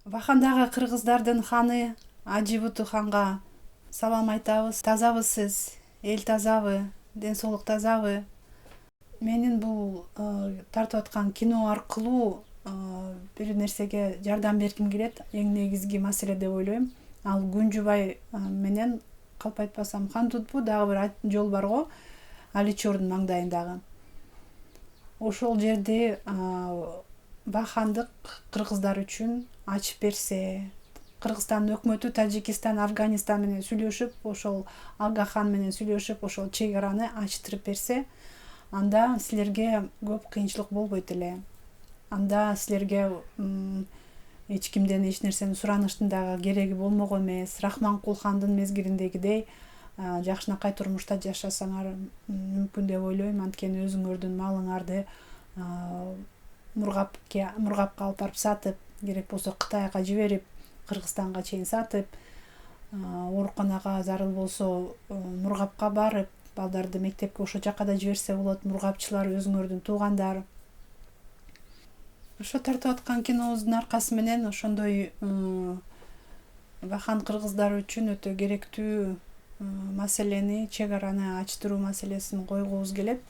Вахандагы кыргыздардын ханы Ажибуту ханга салам айтабыз. Тазабы сиз? Эл тазабы? Ден соолук тазабы? Менин бул тартып аткан кино аркылуу бир нерсеге жардам бергим келет. Эң негизги маселе деп ойлойм. Ал Күнжүбай менен калп айтпасам Хандутпу дагы бир жол бар го, Аличордун маңдайындагы. Ошол жерди Бахандык кыргыздар үчүн ачып берсе, Кыргызстандын өкмөтү Тажикистан, Афганистан менен сүйлөшүп, ошол Ага-хан менен сүйлөшүп, ошол чек араны ачтырып берсе, анда силерге көп кыйынчылык болбойт эле. Анда силерге эч кимден эч нерсени сураныштын дагы кереги болмок эмес. Рахманкул хандын мезгилиндегидей жакшынакай турмушта жашасаңар мүмкүн деп ойлойм. Анткени өзүңөрдүн малыңарды мургапка алып барып сатып, керек болсо Кытайга жиберип, Кыргызстанга чейин сатып, ооруканага зарыл болсо мургапка барып, балдарды мектепке ошол жака да жиберсе болот. Мургапчылар өзүңөрдүн туугандар. Ошо тартып аткан кинобуздун аркасы менен ошондой Вахан кыргыздар үчүн өтө керектүү маселени, чек араны ачтыруу маселесин койгубуз келет.